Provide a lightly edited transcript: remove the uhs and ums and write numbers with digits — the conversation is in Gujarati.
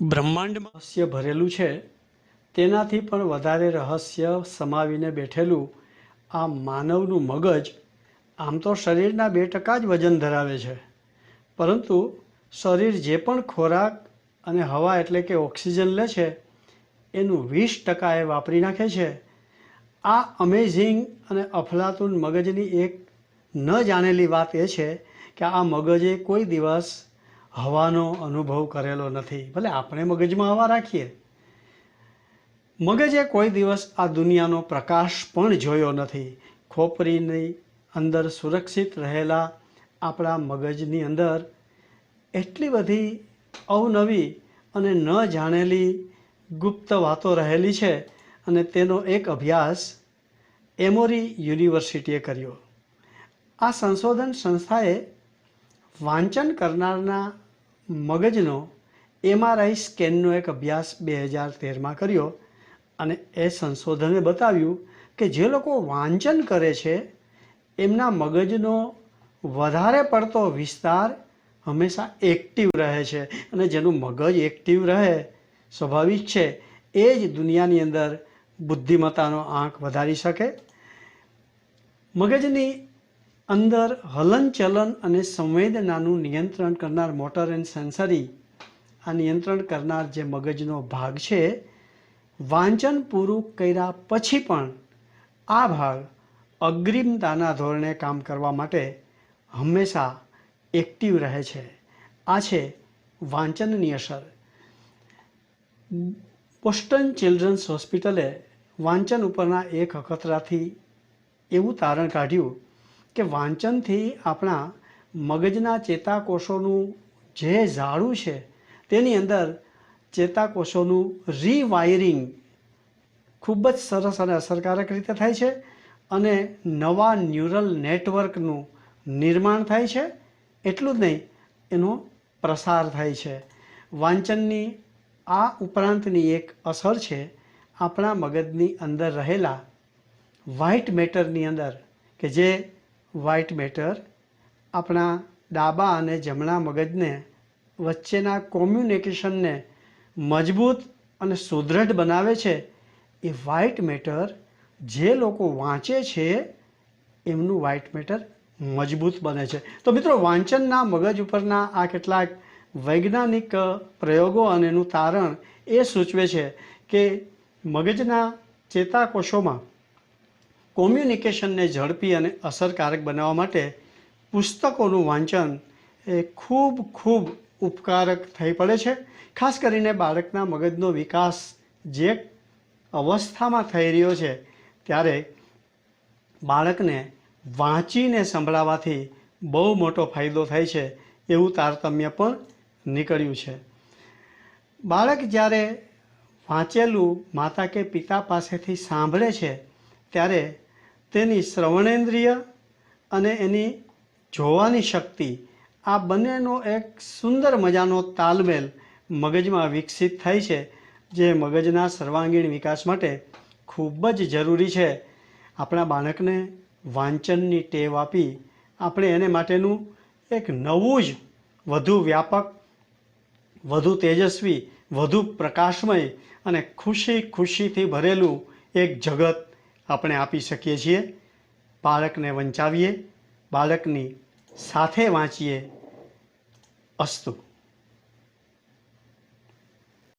બ્રહ્માંડમાં રહસ્ય ભરેલું છે, તેનાથી પણ વધારે રહસ્ય સમાવીને બેઠેલું આ માનવનું મગજ આમ તો શરીરના 2% જ વજન ધરાવે છે, પરંતુ શરીર જે પણ ખોરાક અને હવા એટલે કે ઓક્સિજન લે છે એનું 20% એ વાપરી નાખે છે। આ અમેઝિંગ અને અફલાતુન મગજની એક ન જાણેલી વાત એ છે કે આ મગજે કોઈ દિવસ હવાનો અનુભવ કરેલો નથી। ભલે આપણે મગજમાં હવા રાખીએ, મગજે કોઈ દિવસ આ દુનિયાનો પ્રકાશ પણ જોયો નથી। ખોપરીની અંદર સુરક્ષિત રહેલા આપણા મગજની અંદર એટલી બધી અવનવી અને ન જાણેલી ગુપ્ત વાતો રહેલી છે, અને તેનો એક અભ્યાસ એમોરી યુનિવર્સિટીએ કર્યો। આ સંશોધન સંસ્થાએ વાંચન કરનારના મગજનો MRI સ્કેનનો એક અભ્યાસ 2013માં કર્યો, અને એ સંશોધને બતાવ્યું કે જે લોકો વાંચન કરે છે એમના મગજનો વધારે પડતો વિસ્તાર હંમેશા એક્ટિવ રહે છે, અને જેનું મગજ એક્ટિવ રહે સ્વાભાવિક છે એ જ દુનિયાની અંદર બુદ્ધિમત્તાનો આંક વધારી શકે। મગજની અંદર હલનચલન અને સંવેદનાનું નિયંત્રણ કરનાર મોટર એન્ડ સેન્સરી, આ નિયંત્રણ કરનાર જે મગજનો ભાગ છે, વાંચન પૂરું કર્યા પછી પણ આ ભાગ અગ્રિમતાના ધોરણે કામ કરવા માટે હંમેશા એક્ટિવ રહે છે। આ છે વાંચનની અસર। બોસ્ટન ચિલ્ડ્રન્સ હોસ્પિટલે વાંચન ઉપરના એક અખતરાથી એવું તારણ કાઢ્યું કે વાંચનથી આપણા મગજના ચેતાકોષોનું જે ઝાડું છે તેની અંદર ચેતાકોષોનું રીવાયરિંગ ખૂબ જ સરસ અને અસરકારક રીતે થાય છે, અને નવા ન્યુરલ નેટવર્કનું નિર્માણ થાય છે। એટલું જ નહીં, એનો પ્રસાર થાય છે। વાંચનની આ ઉપરાંતની એક અસર છે આપણા મગજની અંદર રહેલા વ્હાઇટ મેટરની અંદર, કે જે વ્હાઇટ મેટર આપણા ડાબા અને જમણા મગજને વચ્ચેના કોમ્યુનિકેશનને મજબૂત અને સુદૃઢ બનાવે છે। એ વ્હાઇટ મેટર જે લોકો વાંચે છે એમનું વ્હાઇટ મેટર મજબૂત બને છે। તો મિત્રો, વાંચનના મગજ ઉપરના આ કેટલાક વૈજ્ઞાનિક પ્રયોગો અને એનું તારણ એ સૂચવે છે કે મગજના ચેતાકોષોમાં કોમ્યુનિકેશનને ઝડપી અને અસરકારક બનાવવા માટે પુસ્તકોનું વાંચન એ ખૂબ ઉપકારક થઈ પડે છે। ખાસ કરીને બાળકના મગજનો વિકાસ જે અવસ્થામાં થઈ રહ્યો છે ત્યારે બાળકને વાંચીને સંભળાવવાથી બહુ મોટો ફાયદો થાય છે એવું તારતમ્ય પણ નીકળ્યું છે। બાળક જ્યારે વાંચેલું માતા કે પિતા પાસેથી સાંભળે છે ત્યારે તેની શ્રવણેન્દ્રિય અને એની જોવાની શક્તિ, આ બંનેનો એક સુંદર મજાનો તાલમેલ મગજમાં વિકસિત થાય છે, જે મગજના સર્વાંગીણ વિકાસ માટે ખૂબ જ જરૂરી છે। આપણા બાળકને વાંચનની ટેવ આપી આપણે એને માટેનું એક નવું જ વધુ વ્યાપક, વધુ તેજસ્વી, વધુ પ્રકાશમય અને ખુશીથી ભરેલું એક જગત આપણે આપી શકીએ છીએ। બાળકને વંચાવીએ, બાળકની સાથે વાંચીએ। અસ્તુ।